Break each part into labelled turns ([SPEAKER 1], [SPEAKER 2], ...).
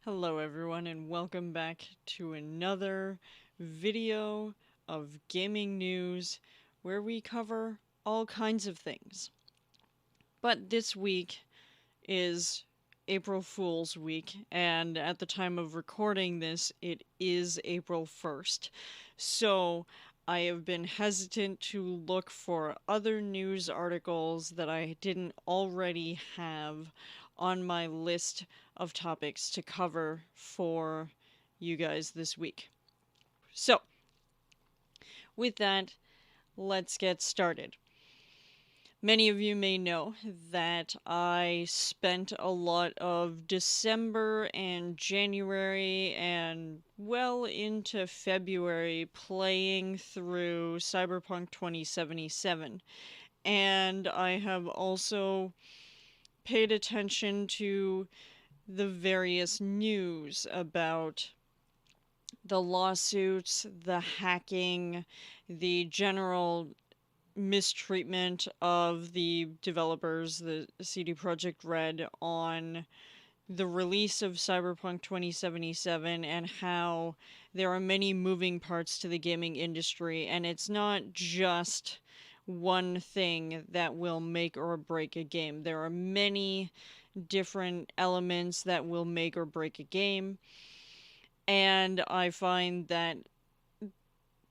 [SPEAKER 1] Hello everyone and welcome back to another video of gaming news where we cover all kinds of things. But this week is April Fool's Week, and at the time of recording this, it is April 1st. So I have been hesitant to look for other news articles that I didn't already have on my list of topics to cover for you guys this week. So, with that, let's get started. Many of you may know that I spent a lot of December and January and well into February playing through Cyberpunk 2077. And I have also paid attention to the various news about the lawsuits, the hacking, the general mistreatment of the developers, the CD Projekt Red, on the release of Cyberpunk 2077 and how there are many moving parts to the gaming industry, and it's not just one thing that will make or break a game. There are many different elements that will make or break a game, and I find that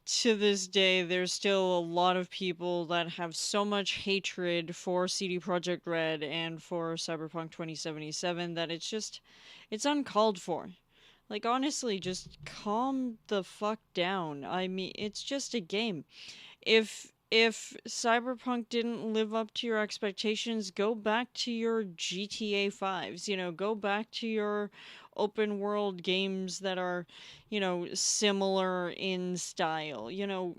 [SPEAKER 1] to this day, there's still a lot of people that have so much hatred for CD Projekt Red and for Cyberpunk 2077 that it's uncalled for. Like, honestly, just calm the fuck down. I mean, it's just a game. If Cyberpunk didn't live up to your expectations, go back to your GTA 5s, go back to your open world games that are, similar in style. You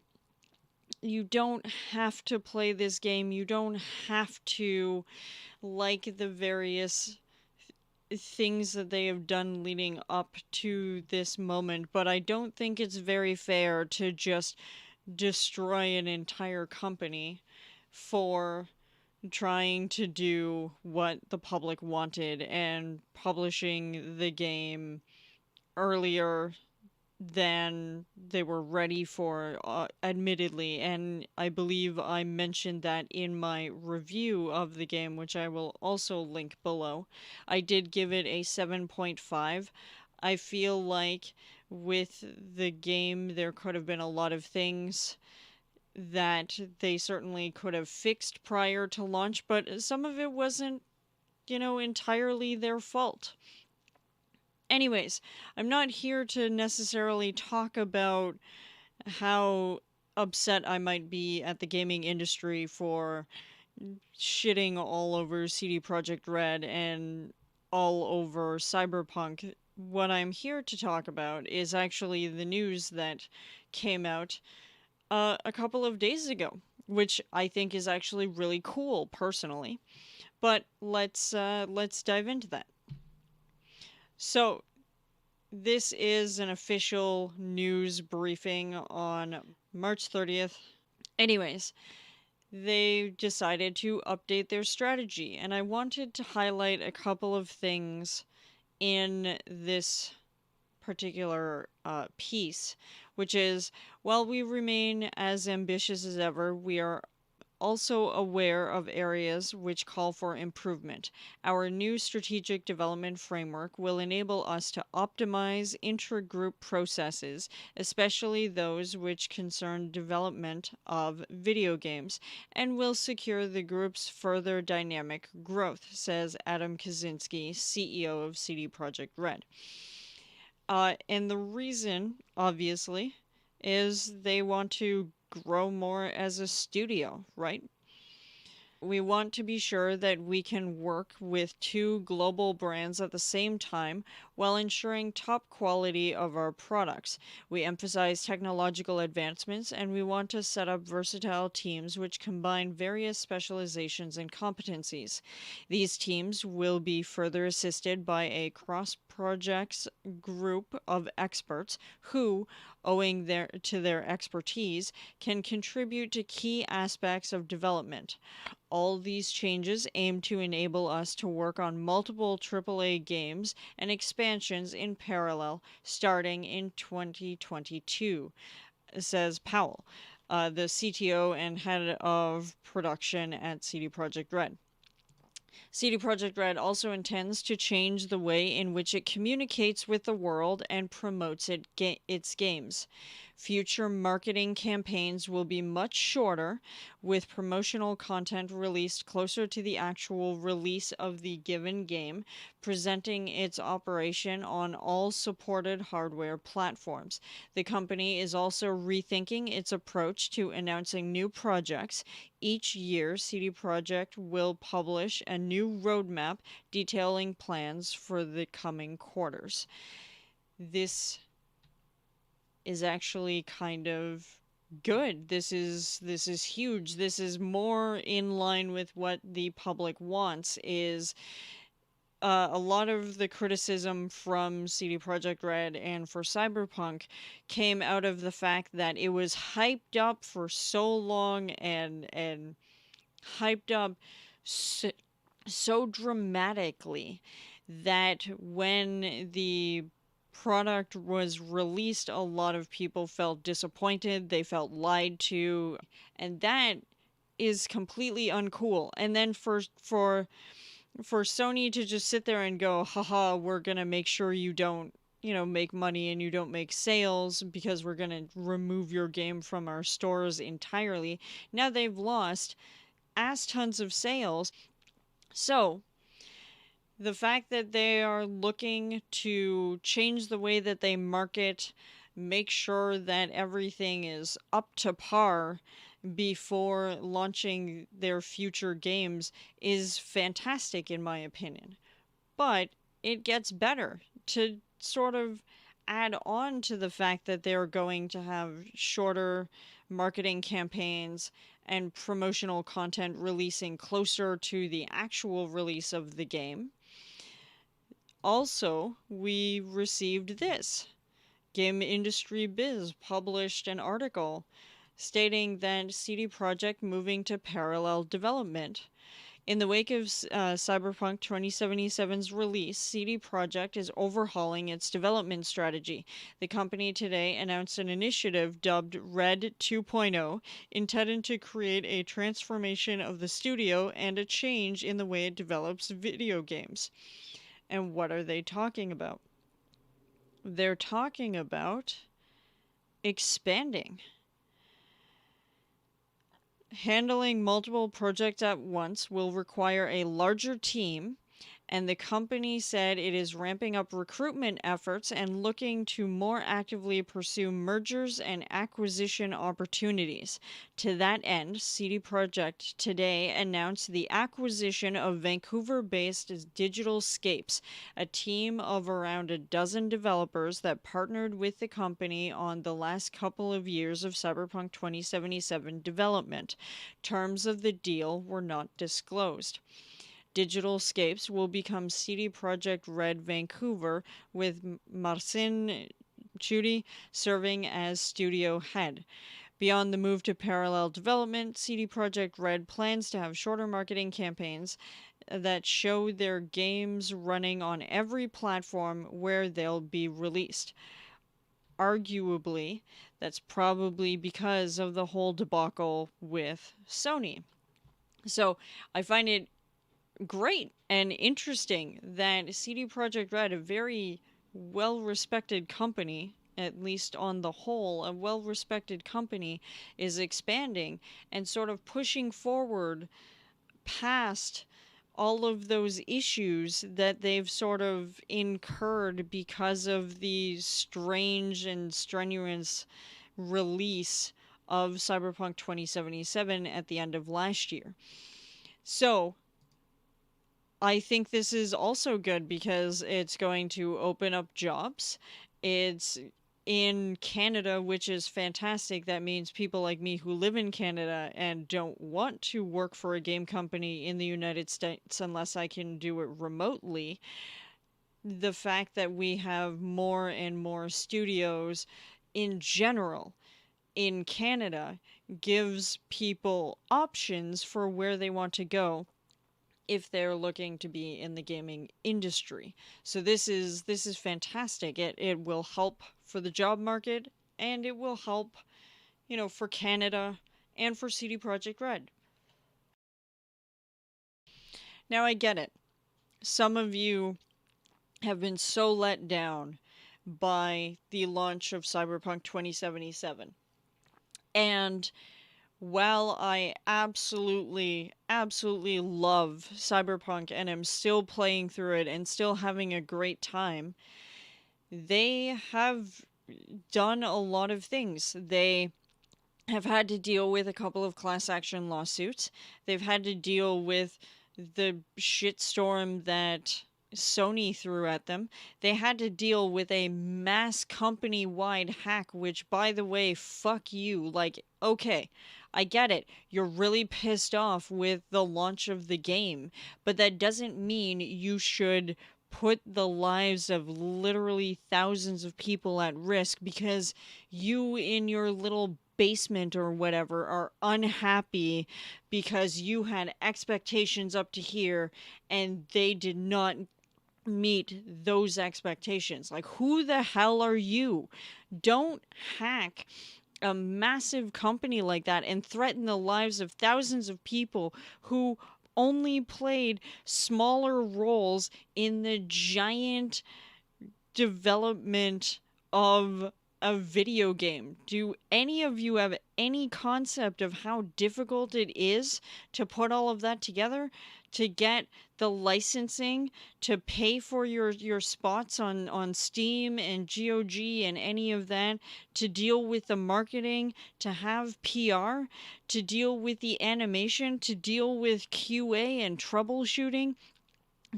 [SPEAKER 1] don't have to play this game. You don't have to like the various things that they have done leading up to this moment, but I don't think it's very fair to just destroy an entire company for trying to do what the public wanted and publishing the game earlier than they were ready for, admittedly. And I believe I mentioned that in my review of the game, which I will also link below. I did give it a 7.5. I feel like with the game, there could have been a lot of things that they certainly could have fixed prior to launch, but some of it wasn't, entirely their fault. Anyways, I'm not here to necessarily talk about how upset I might be at the gaming industry for shitting all over CD Projekt Red and all over Cyberpunk. What I'm here to talk about is actually the news that came out a couple of days ago, which I think is actually really cool personally. But let's dive into that. So, this is an official news briefing on March 30th. Anyways, they decided to update their strategy, and I wanted to highlight a couple of things in this particular piece, which is, while we remain as ambitious as ever, we are also aware of areas which call for improvement. Our new strategic development framework will enable us to optimize intra-group processes, especially those which concern development of video games, and will secure the group's further dynamic growth, says Adam Kaczynski, CEO of CD Projekt Red. And the reason, obviously, is they want to grow more as a studio, right? We want to be sure that we can work with two global brands at the same time while ensuring top quality of our products. We emphasize technological advancements, and we want to set up versatile teams which combine various specializations and competencies. These teams will be further assisted by a cross-projects group of experts who, owing to their expertise, can contribute to key aspects of development. All these changes aim to enable us to work on multiple AAA games and expand expansions in parallel starting in 2022, says Powell, the CTO and head of production at CD Projekt Red. CD Projekt Red also intends to change the way in which it communicates with the world and promotes its games. Future marketing campaigns will be much shorter, with promotional content released closer to the actual release of the given game, presenting its operation on all supported hardware platforms. The company is also rethinking its approach to announcing new projects. Each year, CD Projekt will publish a new roadmap detailing plans for the coming quarters. This is actually kind of good. This is huge. This is more in line with what the public wants. Is a lot of the criticism from CD Projekt Red and for Cyberpunk came out of the fact that it was hyped up for so long and hyped up so dramatically that when the product was released, a lot of people felt disappointed, they felt lied to, and that is completely uncool. And then for Sony to just sit there and go, haha, we're gonna make sure you don't, make money and you don't make sales because we're gonna remove your game from our stores entirely. Now they've lost ass tons of sales. So the fact that they are looking to change the way that they market, make sure that everything is up to par before launching their future games is fantastic in my opinion. But it gets better to sort of add on to the fact that they're going to have shorter marketing campaigns and promotional content releasing closer to the actual release of the game. Also, we received this. Game Industry Biz published an article stating that CD Projekt moving to parallel development. In the wake of Cyberpunk 2077's release, CD Projekt is overhauling its development strategy. The company today announced an initiative dubbed Red 2.0, intended to create a transformation of the studio and a change in the way it develops video games. And what are they talking about? They're talking about expanding. Handling multiple projects at once will require a larger team, and the company said it is ramping up recruitment efforts and looking to more actively pursue mergers and acquisition opportunities. To that end, CD Projekt today announced the acquisition of Vancouver-based Digital Scapes, a team of around a dozen developers that partnered with the company on the last couple of years of Cyberpunk 2077 development. Terms of the deal were not disclosed. Digital Scapes will become CD Projekt Red Vancouver, with Marcin Chudi serving as studio head. Beyond the move to parallel development, CD Projekt Red plans to have shorter marketing campaigns that show their games running on every platform where they'll be released. Arguably, that's probably because of the whole debacle with Sony. So I find it great and interesting that CD Projekt Red, a very well-respected company, at least on the whole, a well-respected company, is expanding and sort of pushing forward past all of those issues that they've sort of incurred because of the strange and strenuous release of Cyberpunk 2077 at the end of last year. So I think this is also good because it's going to open up jobs. It's in Canada, which is fantastic. That means people like me who live in Canada and don't want to work for a game company in the United States unless I can do it remotely. The fact that we have more and more studios in general in Canada gives people options for where they want to go. if they're looking to be in the gaming industry. So this is fantastic. It will help for the job market, and it will help, for Canada and for CD Projekt Red. Now I get it. Some of you have been so let down by the launch of Cyberpunk 2077. And while I absolutely, absolutely love Cyberpunk and am still playing through it and still having a great time, they have done a lot of things. They have had to deal with a couple of class action lawsuits. They've had to deal with the shitstorm that Sony threw at them. They had to deal with a mass company wide hack, which, by the way, fuck you. Like, okay, I get it. You're really pissed off with the launch of the game, but that doesn't mean you should put the lives of literally thousands of people at risk because you, in your little basement or whatever, are unhappy because you had expectations up to here and they did not meet those expectations. Like, who the hell are you? Don't hack a massive company like that and threaten the lives of thousands of people who only played smaller roles in the giant development of a video game. Do any of you have any concept of how difficult it is to put all of that together? To get the licensing, to pay for your spots on Steam and GOG and any of that, to deal with the marketing, to have PR, to deal with the animation, to deal with QA and troubleshooting,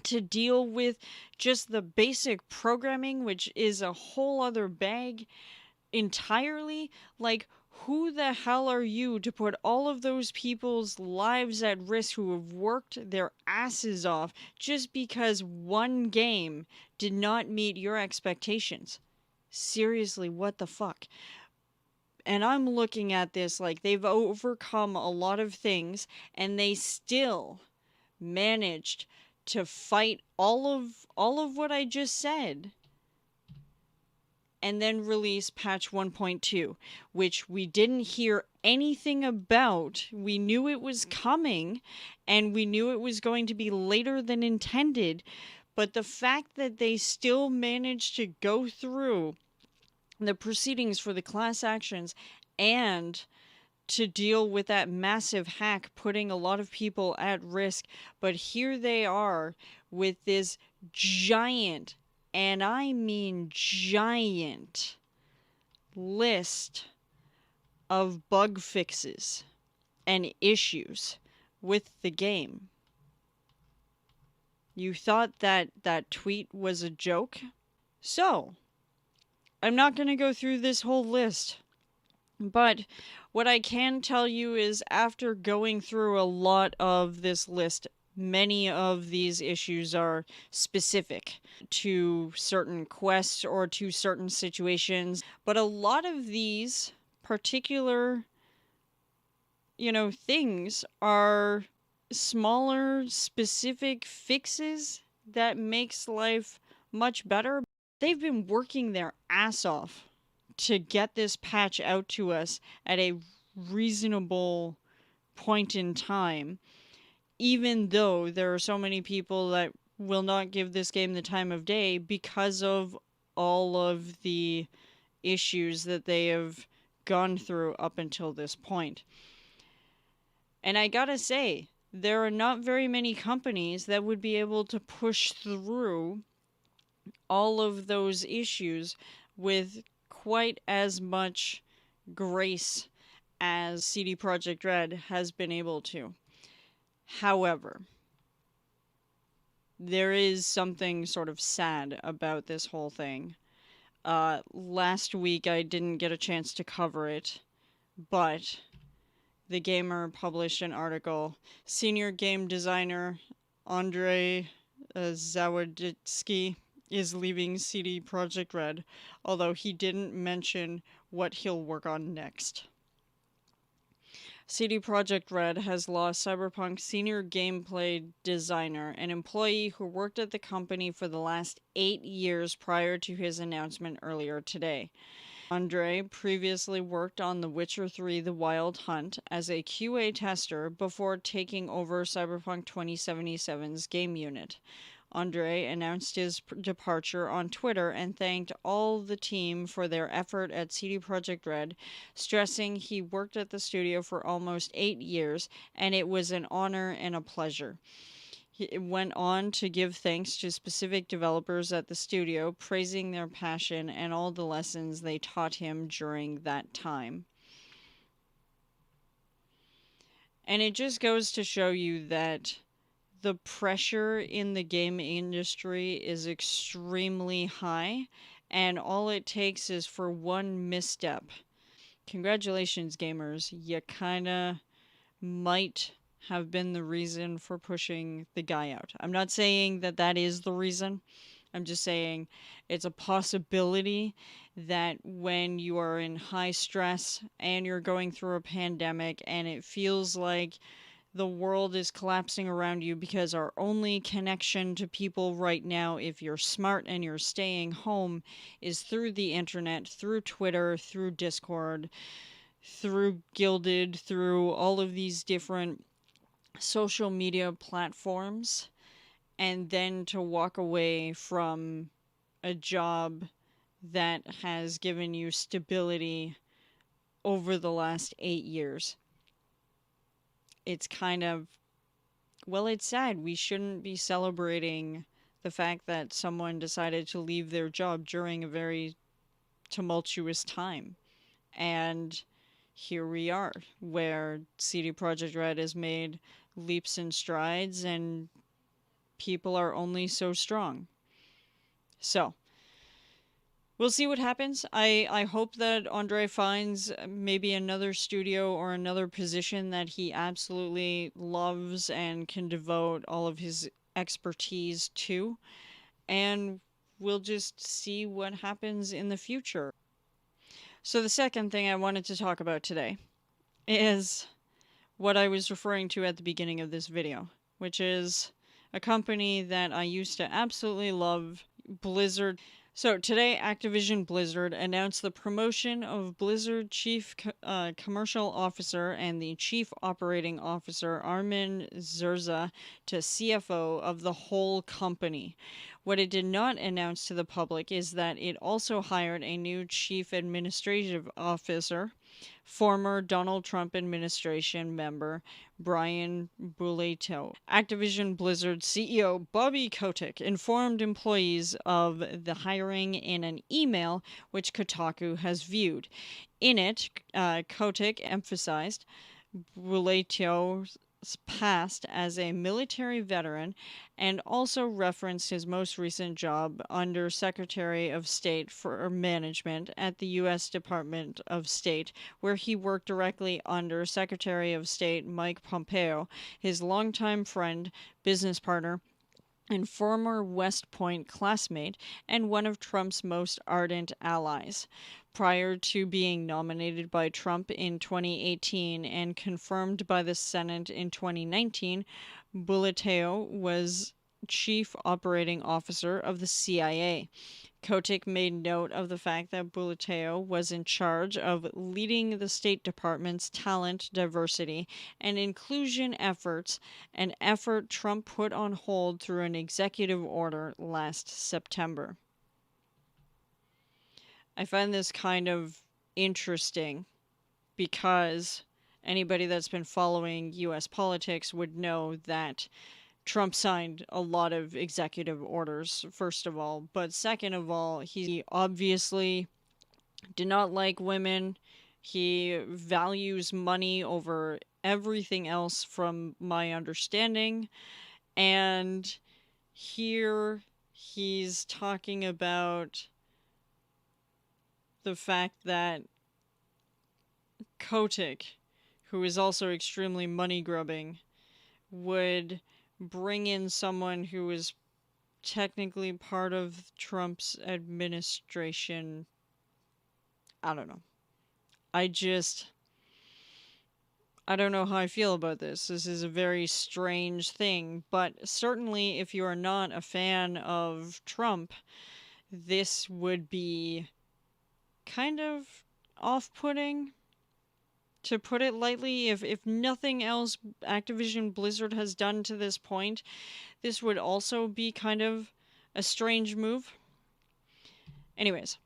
[SPEAKER 1] to deal with just the basic programming, which is a whole other bag entirely. Like, who the hell are you to put all of those people's lives at risk who have worked their asses off just because one game did not meet your expectations? Seriously, what the fuck? And I'm looking at this like they've overcome a lot of things and they still managed to fight all of what I just said and then release patch 1.2, which we didn't hear anything about. We knew it was coming and we knew it was going to be later than intended, but the fact that they still managed to go through the proceedings for the class actions and to deal with that massive hack, putting a lot of people at risk. But here they are with this giant, and I mean giant, list of bug fixes and issues with the game. You thought that that tweet was a joke? So, I'm not going to go through this whole list. But what I can tell you is after going through a lot of this list, many of these issues are specific to certain quests or to certain situations. But a lot of these particular, things are smaller, specific fixes that makes life much better. They've been working their ass off to get this patch out to us at a reasonable point in time, even though there are so many people that will not give this game the time of day because of all of the issues that they have gone through up until this point. And I gotta say, there are not very many companies that would be able to push through all of those issues with quite as much grace as CD Projekt Red has been able to. However, there is something sort of sad about this whole thing. Last week I didn't get a chance to cover it, but The Gamer published an article. Senior game designer Andrei Zawadzki is leaving CD Projekt Red, although he didn't mention what he'll work on next. CD Projekt Red has lost Cyberpunk's senior gameplay designer, an employee who worked at the company for the last 8 years prior to his announcement earlier today. Andre previously worked on The Witcher 3: The Wild Hunt as a QA tester before taking over Cyberpunk 2077's game unit. Andre announced his departure on Twitter and thanked all the team for their effort at CD Projekt Red, stressing he worked at the studio for almost 8 years and it was an honor and a pleasure. He went on to give thanks to specific developers at the studio, praising their passion and all the lessons they taught him during that time. And it just goes to show you that the pressure in the game industry is extremely high, and all it takes is for one misstep. Congratulations, gamers. You kinda might have been the reason for pushing the guy out. I'm not saying that that is the reason. I'm just saying it's a possibility that when you are in high stress and you're going through a pandemic and it feels like the world is collapsing around you because our only connection to people right now, if you're smart and you're staying home, is through the internet, through Twitter, through Discord, through Gilded, through all of these different social media platforms, and then to walk away from a job that has given you stability over the last 8 years. It's kind of, well, it's sad. We shouldn't be celebrating the fact that someone decided to leave their job during a very tumultuous time. And here we are, where CD Projekt Red has made leaps and strides, and people are only so strong. So, we'll see what happens. I hope that Andre finds maybe another studio or another position that he absolutely loves and can devote all of his expertise to. And we'll just see what happens in the future. So, the second thing I wanted to talk about today is what I was referring to at the beginning of this video, which is a company that I used to absolutely love, Blizzard. So today, Activision Blizzard announced the promotion of Blizzard Chief Commercial Officer and the Chief Operating Officer, Armin Zerza, to CFO of the whole company. What it did not announce to the public is that it also hired a new Chief Administrative Officer, former Donald Trump administration member Brian Buleto. Activision Blizzard CEO Bobby Kotick informed employees of the hiring in an email which Kotaku has viewed. In it, Kotick emphasized Buleto's past as a military veteran and also referenced his most recent job under Secretary of State for Management at the U.S. Department of State, where he worked directly under Secretary of State Mike Pompeo, his longtime friend, business partner, and former West Point classmate, and one of Trump's most ardent allies. Prior to being nominated by Trump in 2018 and confirmed by the Senate in 2019, Buleteo was Chief Operating Officer of the CIA. Kotick made note of the fact that Buleteo was in charge of leading the State Department's talent, diversity, and inclusion efforts, an effort Trump put on hold through an executive order last September. I find this kind of interesting because anybody that's been following U.S. politics would know that Trump signed a lot of executive orders, first of all. But second of all, he obviously did not like women. He values money over everything else, from my understanding. And here he's talking about the fact that Kotick, who is also extremely money grubbing, would bring in someone who is technically part of Trump's administration. I don't know. I just, I don't know how I feel about this. This is a very strange thing, but certainly if you are not a fan of Trump, this would be kind of off-putting, to put it lightly. If nothing else Activision Blizzard has done to this point, this would also be kind of a strange move. Anyways,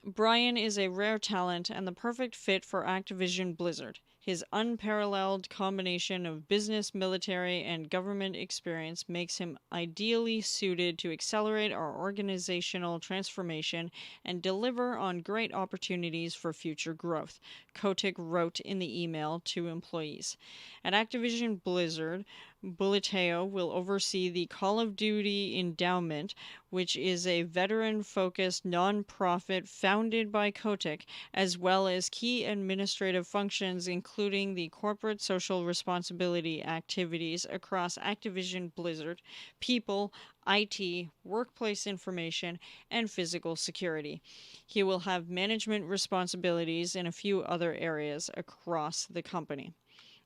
[SPEAKER 1] Brian is a rare talent and the perfect fit for Activision Blizzard. His unparalleled combination of business, military, and government experience makes him ideally suited to accelerate our organizational transformation and deliver on great opportunities for future growth, Kotick wrote in the email to employees. At Activision Blizzard, Bulateo will oversee the Call of Duty Endowment, which is a veteran-focused nonprofit founded by Kotick, as well as key administrative functions including the corporate social responsibility activities across Activision Blizzard, people, IT, workplace information, and physical security. He will have management responsibilities in a few other areas across the company.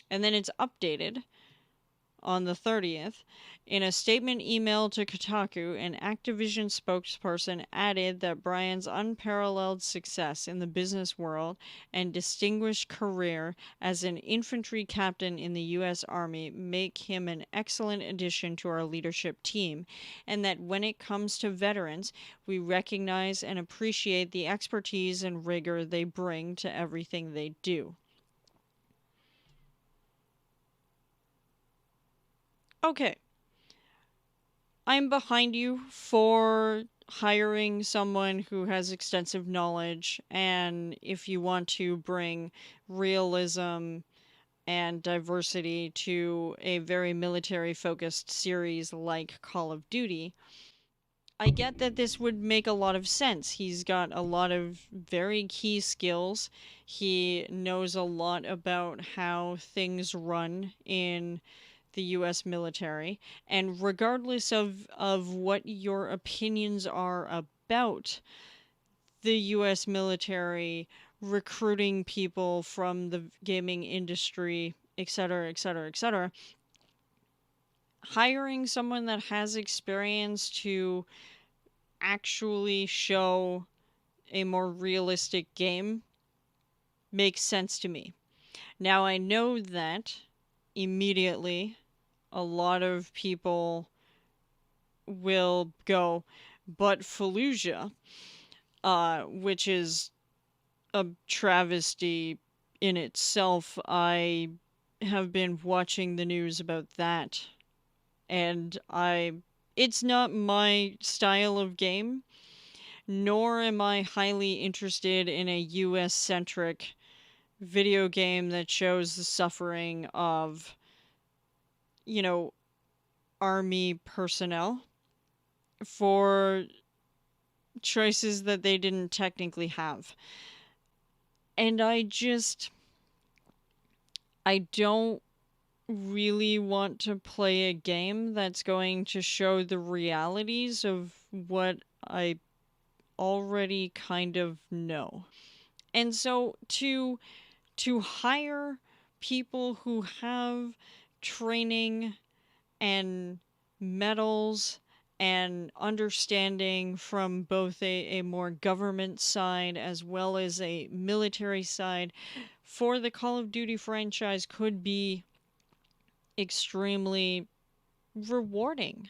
[SPEAKER 1] And then it's updated on the 30th. In a statement email to Kotaku, an Activision spokesperson added that Brian's unparalleled success in the business world and distinguished career as an infantry captain in the U.S. Army make him an excellent addition to our leadership team, and that when it comes to veterans, we recognize and appreciate the expertise and rigor they bring to everything they do. Okay, I'm behind you for hiring someone who has extensive knowledge, and if you want to bring realism and diversity to a very military focused series like Call of Duty, I get that this would make a lot of sense. He's got a lot of very key skills. He knows a lot about how things run in the US military. And regardless of what your opinions are about the US military recruiting people from the gaming industry, etc., etc., etc., hiring someone that has experience to actually show a more realistic game makes sense to me. Now, I know that immediately a lot of people will go, but Fallujah, which is a travesty in itself. I have been watching the news about that, and it's not my style of game, nor am I highly interested in a US centric video game that shows the suffering of, you know, army personnel for choices that they didn't technically have. And I don't really want to play a game that's going to show the realities of what I already kind of know. And so to hire people who have training and medals and understanding from both a more government side as well as a military side for the Call of Duty franchise could be extremely rewarding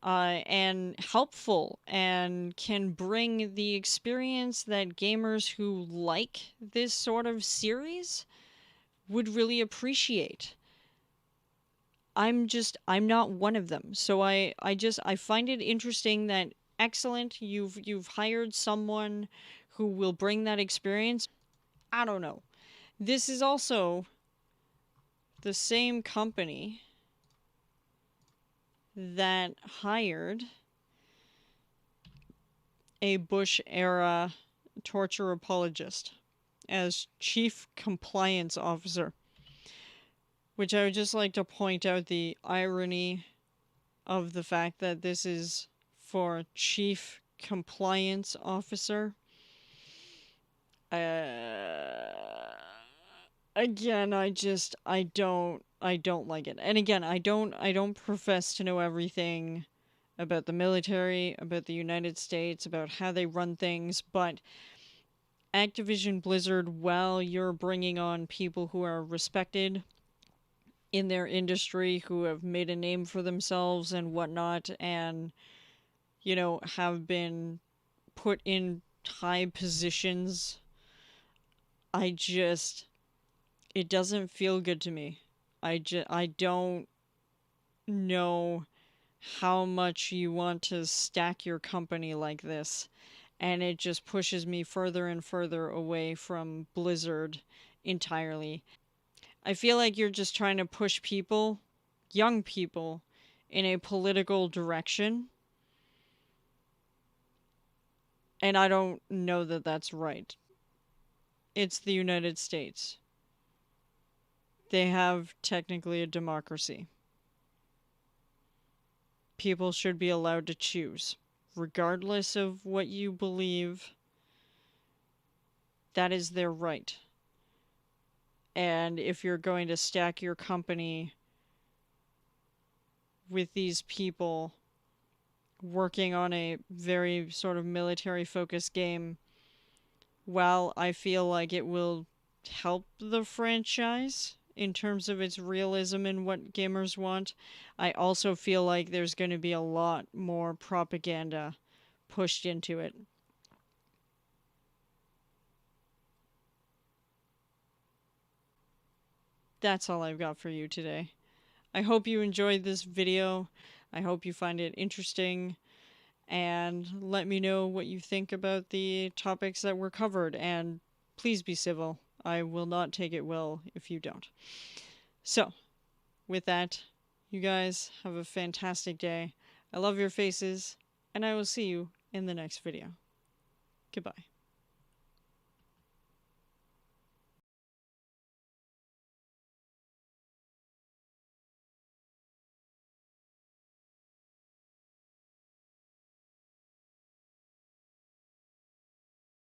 [SPEAKER 1] and helpful, and can bring the experience that gamers who like this sort of series would really appreciate. I'm not one of them. So I find it interesting that excellent, you've hired someone who will bring that experience. I don't know. This is also the same company that hired a Bush era torture apologist as chief compliance officer, which I would just like to point out the irony of the fact that this is for chief compliance officer. Uh, Again, I don't like it. And again, I don't profess to know everything about the military, about the United States, about how they run things, but Activision Blizzard, while you're bringing on people who are respected in their industry, who have made a name for themselves and whatnot, and, have been put in high positions, I just, it doesn't feel good to me. I don't know how much you want to stack your company like this, and it just pushes me further and further away from Blizzard entirely. I feel like you're just trying to push people, young people, in a political direction, and I don't know that that's right. It's the United States. They have technically a democracy. People should be allowed to choose. Regardless of what you believe, that is their right. And if you're going to stack your company with these people working on a very sort of military focused game, while I feel like it will help the franchise in terms of its realism and what gamers want, I also feel like there's going to be a lot more propaganda pushed into it. That's all I've got for you today. I hope you enjoyed this video. I hope you find it interesting. And let me know what you think about the topics that were covered. And please be civil. I will not take it well if you don't. So, with that, you guys have a fantastic day. I love your faces, and I will see you in the next video. Goodbye.